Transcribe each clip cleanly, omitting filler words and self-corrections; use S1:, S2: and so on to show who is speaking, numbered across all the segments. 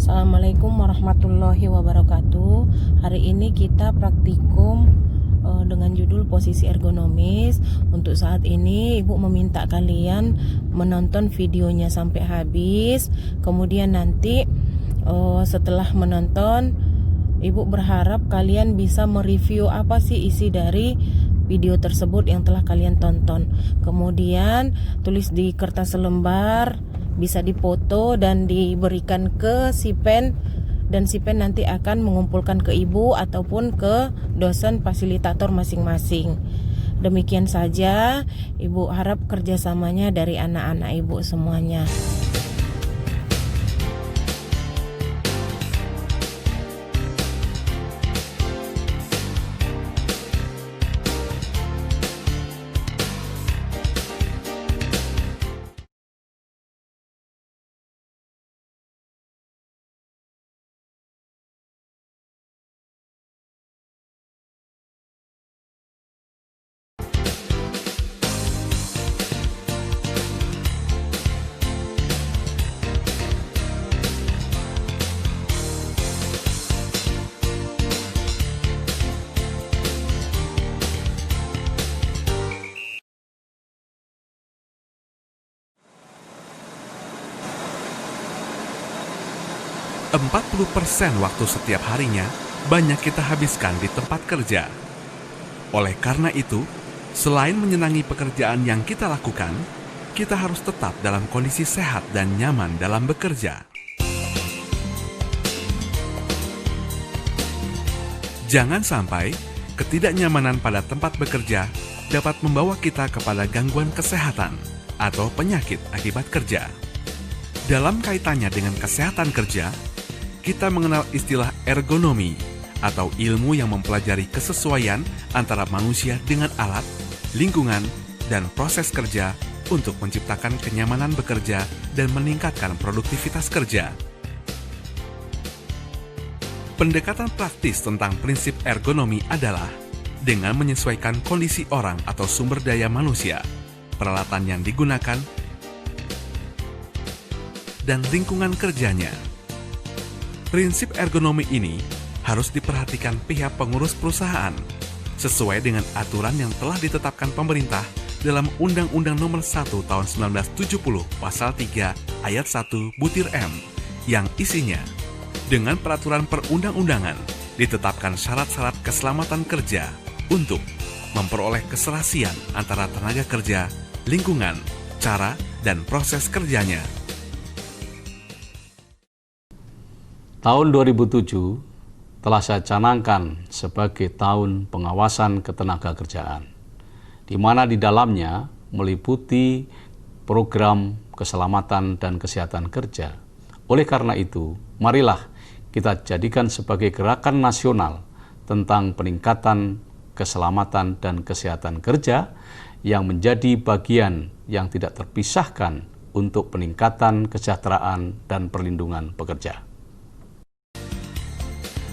S1: Assalamualaikum warahmatullahi wabarakatuh. Hari ini kita praktikum dengan judul posisi ergonomis. Untuk saat ini Ibu meminta kalian menonton videonya sampai habis. Kemudian nanti setelah menonton, Ibu berharap kalian bisa mereview apa sih isi dari video tersebut yang telah kalian tonton. Kemudian tulis di kertas selembar, bisa dipoto dan diberikan ke si pen, dan si pen nanti akan mengumpulkan ke ibu ataupun ke dosen fasilitator masing-masing. Demikian saja, Ibu harap kerjasamanya dari anak-anak Ibu semuanya.
S2: Empat 40% waktu setiap harinya banyak kita habiskan di tempat kerja. Oleh karena itu, selain menyenangi pekerjaan yang kita lakukan, kita harus tetap dalam kondisi sehat dan nyaman dalam bekerja. Jangan sampai ketidaknyamanan pada tempat bekerja dapat membawa kita kepada gangguan kesehatan atau penyakit akibat kerja. Dalam kaitannya dengan kesehatan kerja, kita mengenal istilah ergonomi atau ilmu yang mempelajari kesesuaian antara manusia dengan alat, lingkungan, dan proses kerja untuk menciptakan kenyamanan bekerja dan meningkatkan produktivitas kerja. Pendekatan praktis tentang prinsip ergonomi adalah dengan menyesuaikan kondisi orang atau sumber daya manusia, peralatan yang digunakan, dan lingkungan kerjanya. Prinsip ergonomi ini harus diperhatikan pihak pengurus perusahaan sesuai dengan aturan yang telah ditetapkan pemerintah dalam Undang-Undang Nomor 1 Tahun 1970 Pasal 3 Ayat 1 butir M yang isinya dengan peraturan perundang-undangan ditetapkan syarat-syarat keselamatan kerja untuk memperoleh keserasian antara tenaga kerja, lingkungan, cara, dan proses kerjanya.
S3: Tahun 2007 telah saya canangkan sebagai tahun pengawasan ketenagakerjaan, di mana di dalamnya meliputi program keselamatan dan kesehatan kerja. Oleh karena itu, marilah kita jadikan sebagai gerakan nasional tentang peningkatan keselamatan dan kesehatan kerja yang menjadi bagian yang tidak terpisahkan untuk peningkatan kesejahteraan dan perlindungan pekerja.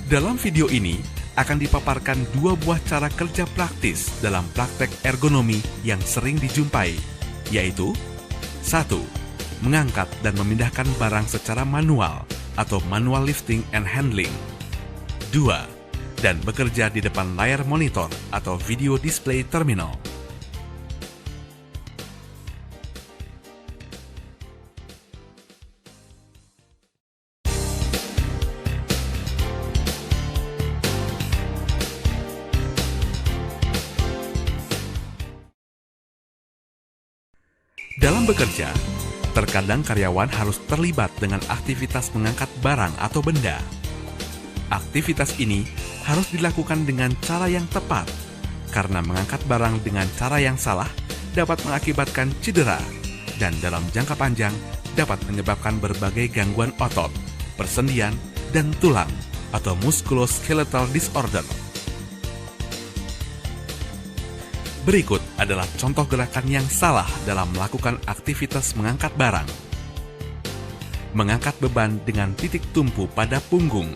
S2: Dalam video ini akan dipaparkan dua buah cara kerja praktis dalam praktek ergonomi yang sering dijumpai, yaitu 1. Mengangkat dan memindahkan barang secara manual atau manual lifting and handling. 2. Dan bekerja di depan layar monitor atau video display terminal. Dalam bekerja, terkadang karyawan harus terlibat dengan aktivitas mengangkat barang atau benda. Aktivitas ini harus dilakukan dengan cara yang tepat, karena mengangkat barang dengan cara yang salah dapat mengakibatkan cedera, dan dalam jangka panjang dapat menyebabkan berbagai gangguan otot, persendian, dan tulang atau musculoskeletal disorder. Berikut adalah contoh gerakan yang salah dalam melakukan aktivitas mengangkat barang. Mengangkat beban dengan titik tumpu pada punggung.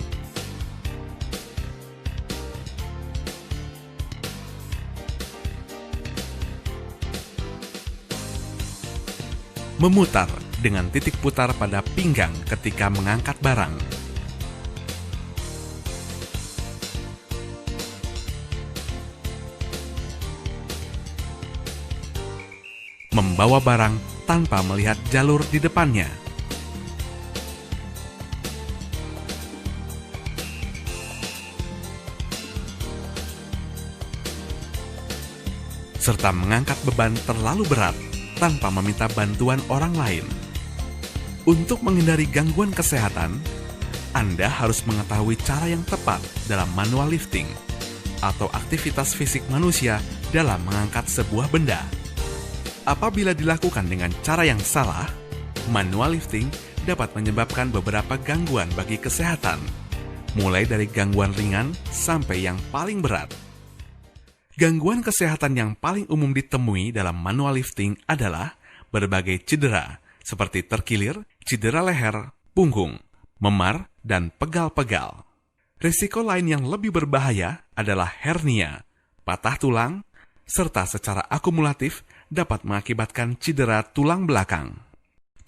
S2: Memutar dengan titik putar pada pinggang ketika mengangkat barang. membawa barang tanpa melihat jalur di depannya. Serta mengangkat beban terlalu berat tanpa meminta bantuan orang lain. Untuk menghindari gangguan kesehatan, Anda harus mengetahui cara yang tepat dalam manual lifting atau aktivitas fisik manusia dalam mengangkat sebuah benda. Apabila dilakukan dengan cara yang salah, manual lifting dapat menyebabkan beberapa gangguan bagi kesehatan, mulai dari gangguan ringan sampai yang paling berat. Gangguan kesehatan yang paling umum ditemui dalam manual lifting adalah berbagai cedera, seperti terkilir, cedera leher, punggung, memar, dan pegal-pegal. Risiko lain yang lebih berbahaya adalah hernia, patah tulang, serta secara akumulatif dapat mengakibatkan cedera tulang belakang.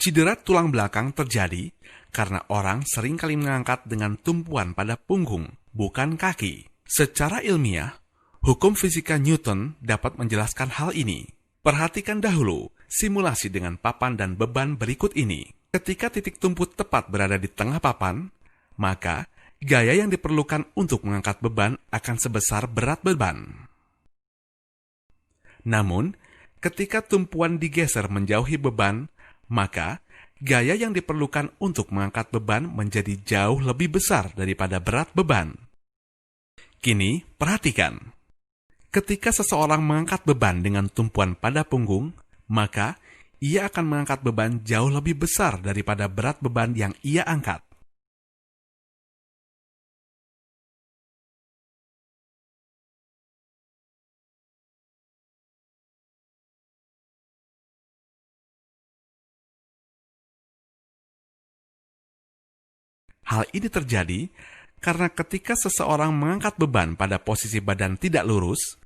S2: Cedera tulang belakang terjadi karena orang seringkali mengangkat dengan tumpuan pada punggung, bukan kaki. Secara ilmiah, hukum fisika Newton dapat menjelaskan hal ini. Perhatikan dahulu simulasi dengan papan dan beban berikut ini. Ketika titik tumpu tepat berada di tengah papan, maka gaya yang diperlukan untuk mengangkat beban akan sebesar berat beban. Namun, ketika tumpuan digeser menjauhi beban, maka gaya yang diperlukan untuk mengangkat beban menjadi jauh lebih besar daripada berat beban. Kini, perhatikan. Ketika seseorang mengangkat beban dengan tumpuan pada punggung, maka ia akan mengangkat beban jauh lebih besar daripada berat beban yang ia angkat. Hal ini terjadi karena ketika seseorang mengangkat beban pada posisi badan tidak lurus,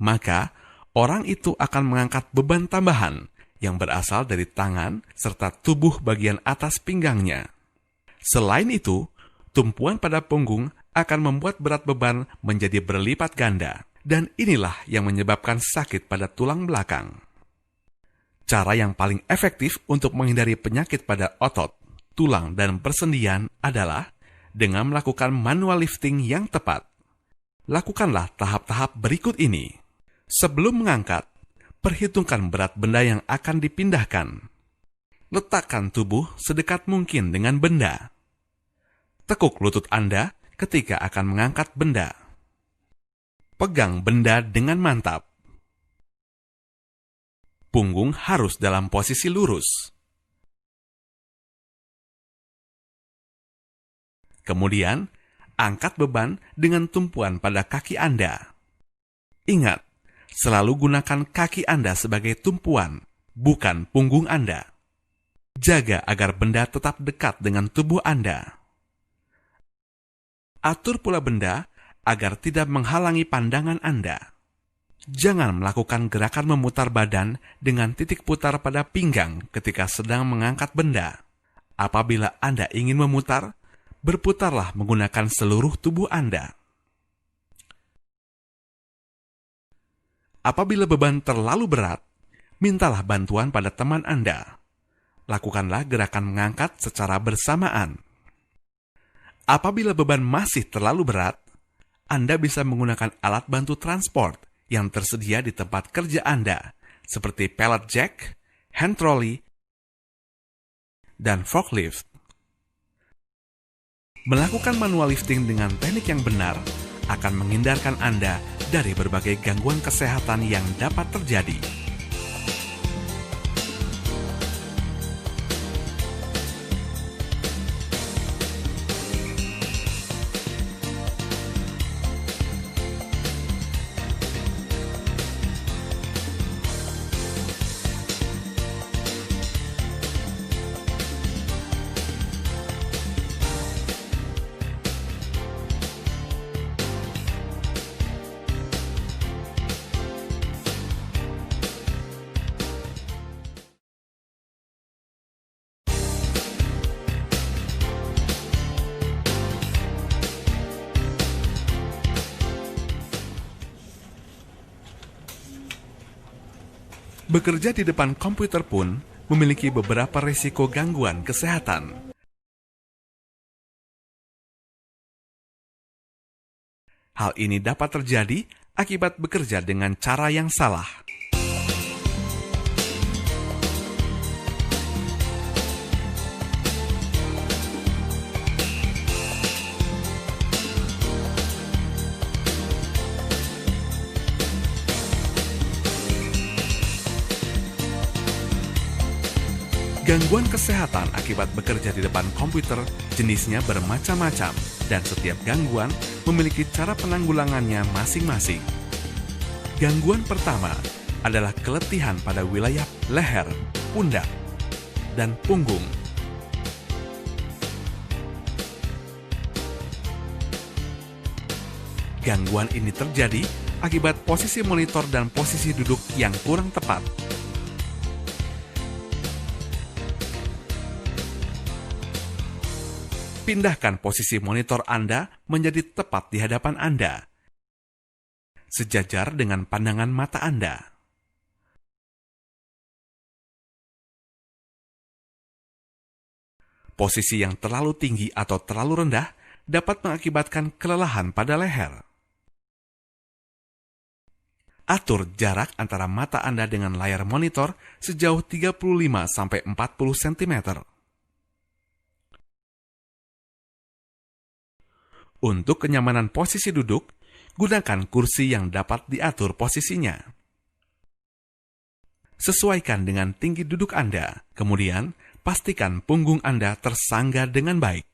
S2: maka orang itu akan mengangkat beban tambahan yang berasal dari tangan serta tubuh bagian atas pinggangnya. Selain itu, tumpuan pada punggung akan membuat berat beban menjadi berlipat ganda, dan inilah yang menyebabkan sakit pada tulang belakang. Cara yang paling efektif untuk menghindari penyakit pada otot, tulang, dan persendian adalah dengan melakukan manual lifting yang tepat. Lakukanlah tahap-tahap berikut ini. Sebelum mengangkat, perhitungkan berat benda yang akan dipindahkan. Letakkan tubuh sedekat mungkin dengan benda. Tekuk lutut Anda ketika akan mengangkat benda. Pegang benda dengan mantap. Punggung harus dalam posisi lurus. Kemudian, angkat beban dengan tumpuan pada kaki Anda. Ingat, selalu gunakan kaki Anda sebagai tumpuan, bukan punggung Anda. Jaga agar benda tetap dekat dengan tubuh Anda. Atur pula benda agar tidak menghalangi pandangan Anda. Jangan melakukan gerakan memutar badan dengan titik putar pada pinggang ketika sedang mengangkat benda. Apabila Anda ingin memutar, berputarlah menggunakan seluruh tubuh Anda. Apabila beban terlalu berat, mintalah bantuan pada teman Anda. Lakukanlah gerakan mengangkat secara bersamaan. Apabila beban masih terlalu berat, Anda bisa menggunakan alat bantu transport yang tersedia di tempat kerja Anda, seperti pallet jack, hand trolley, dan forklift. Melakukan manual lifting dengan teknik yang benar akan menghindarkan Anda dari berbagai gangguan kesehatan yang dapat terjadi. Bekerja di depan komputer pun memiliki beberapa risiko gangguan kesehatan. Hal ini dapat terjadi akibat bekerja dengan cara yang salah. Gangguan kesehatan akibat bekerja di depan komputer jenisnya bermacam-macam dan setiap gangguan memiliki cara penanggulangannya masing-masing. Gangguan pertama adalah keletihan pada wilayah leher, pundak, dan punggung. Gangguan ini terjadi akibat posisi monitor dan posisi duduk yang kurang tepat. Pindahkan posisi monitor Anda menjadi tepat di hadapan Anda, sejajar dengan pandangan mata Anda. Posisi yang terlalu tinggi atau terlalu rendah dapat mengakibatkan kelelahan pada leher. Atur jarak antara mata Anda dengan layar monitor sejauh 35-40 cm. Untuk kenyamanan posisi duduk, gunakan kursi yang dapat diatur posisinya. Sesuaikan dengan tinggi duduk Anda, kemudian pastikan punggung Anda tersangga dengan baik.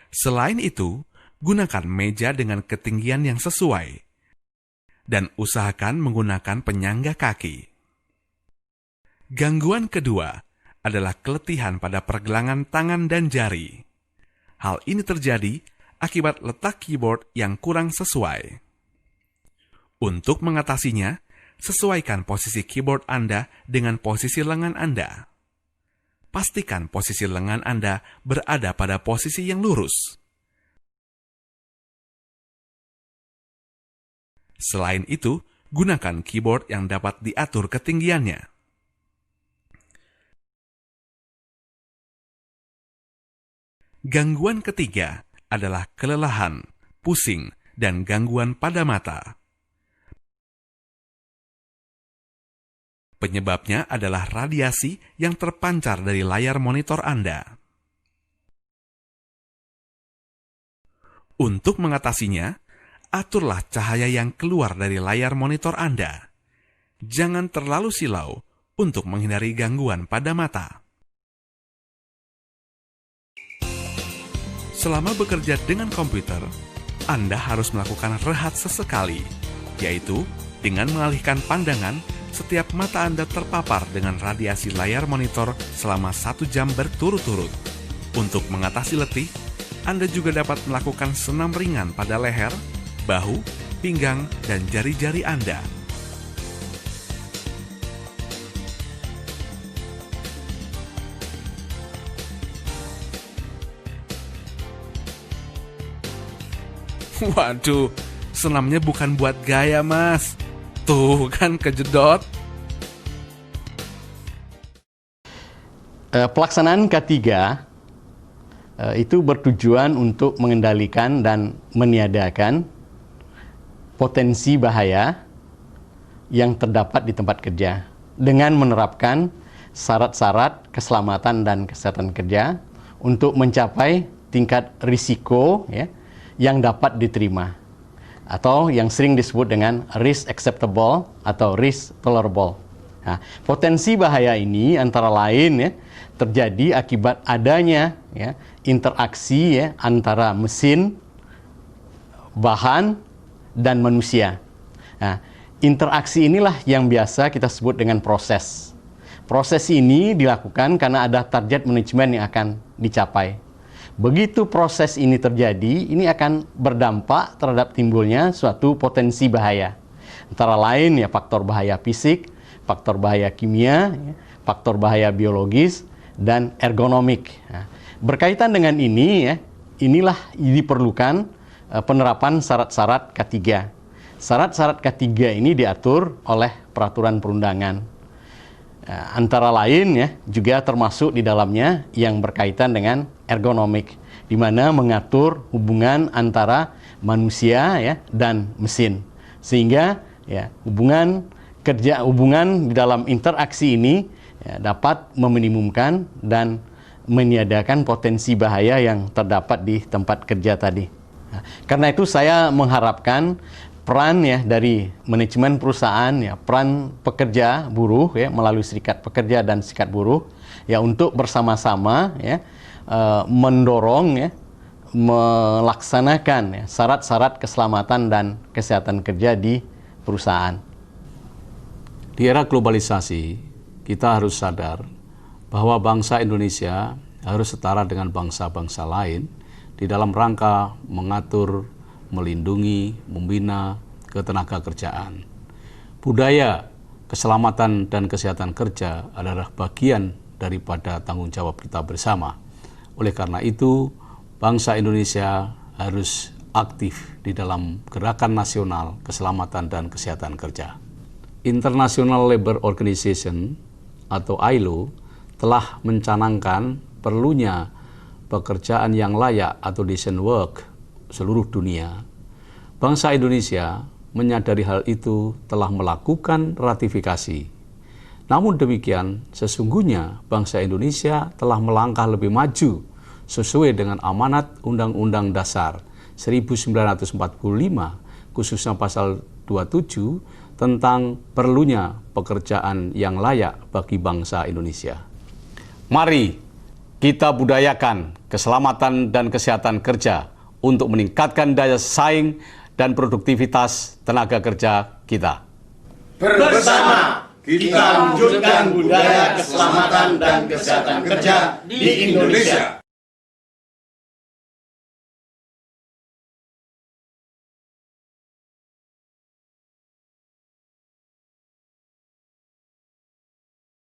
S2: Selain itu, gunakan meja dengan ketinggian yang sesuai, dan usahakan menggunakan penyangga kaki. Gangguan kedua adalah keletihan pada pergelangan tangan dan jari. Hal ini terjadi akibat letak keyboard yang kurang sesuai. Untuk mengatasinya, sesuaikan posisi keyboard Anda dengan posisi lengan Anda. Pastikan posisi lengan Anda berada pada posisi yang lurus. Selain itu, gunakan keyboard yang dapat diatur ketinggiannya. Gangguan ketiga adalah kelelahan, pusing, dan gangguan pada mata. Penyebabnya adalah radiasi yang terpancar dari layar monitor Anda. Untuk mengatasinya, aturlah cahaya yang keluar dari layar monitor Anda. Jangan terlalu silau untuk menghindari gangguan pada mata. Selama bekerja dengan komputer, Anda harus melakukan rehat sesekali, yaitu dengan mengalihkan pandangan setiap mata Anda terpapar dengan radiasi layar monitor selama 1 jam berturut-turut. Untuk mengatasi letih, Anda juga dapat melakukan senam ringan pada leher, bahu, pinggang, dan jari-jari Anda. Waduh, senamnya bukan buat gaya, Mas. Tuh kan kejedot.
S3: Pelaksanaan K3 itu bertujuan untuk mengendalikan dan meniadakan potensi bahaya yang terdapat di tempat kerja dengan menerapkan syarat-syarat keselamatan dan kesehatan kerja untuk mencapai tingkat risiko yang dapat diterima atau yang sering disebut dengan risk acceptable atau risk tolerable. Nah, potensi bahaya ini antara lain terjadi akibat adanya interaksi antara mesin, bahan, dan manusia. Nah, interaksi inilah yang biasa kita sebut dengan proses. Proses ini dilakukan karena ada target manajemen yang akan dicapai. Begitu proses ini terjadi, ini akan berdampak terhadap timbulnya suatu potensi bahaya. Antara lain faktor bahaya fisik, faktor bahaya kimia, faktor bahaya biologis, dan ergonomik. Nah, berkaitan dengan ini, inilah diperlukan penerapan syarat-syarat K3. syarat-syarat ketiga ini diatur oleh peraturan perundangan. Antara lain ya, juga termasuk di dalamnya yang berkaitan dengan ergonomik, di mana mengatur hubungan antara manusia ya dan mesin. Sehingga ya, hubungan di dalam interaksi ini ya, dapat meminimumkan dan meniadakan potensi bahaya yang terdapat di tempat kerja tadi. Nah, karena itu saya mengharapkan peran ya dari manajemen perusahaan ya, peran pekerja buruh ya melalui serikat pekerja dan serikat buruh ya untuk bersama-sama ya mendorong ya melaksanakan ya, syarat-syarat keselamatan dan kesehatan kerja di perusahaan.
S4: Di era globalisasi, kita harus sadar bahwa bangsa Indonesia harus setara dengan bangsa-bangsa lain di dalam rangka mengatur, melindungi, membina ketenaga kerjaan. Budaya, keselamatan, dan kesehatan kerja adalah bagian daripada tanggung jawab kita bersama. Oleh karena itu, bangsa Indonesia harus aktif di dalam gerakan nasional keselamatan dan kesehatan kerja. International Labour Organization atau ILO telah mencanangkan perlunya pekerjaan yang layak atau decent work seluruh dunia. Bangsa Indonesia menyadari hal itu telah melakukan ratifikasi. Namun demikian, sesungguhnya bangsa Indonesia telah melangkah lebih maju sesuai dengan amanat Undang-Undang Dasar 1945, khususnya pasal 27, tentang perlunya pekerjaan yang layak bagi bangsa Indonesia. Mari kita budayakan keselamatan dan kesehatan kerja untuk meningkatkan daya saing dan produktivitas tenaga kerja kita.
S5: Bersama kita wujudkan budaya keselamatan dan kesehatan kerja di Indonesia.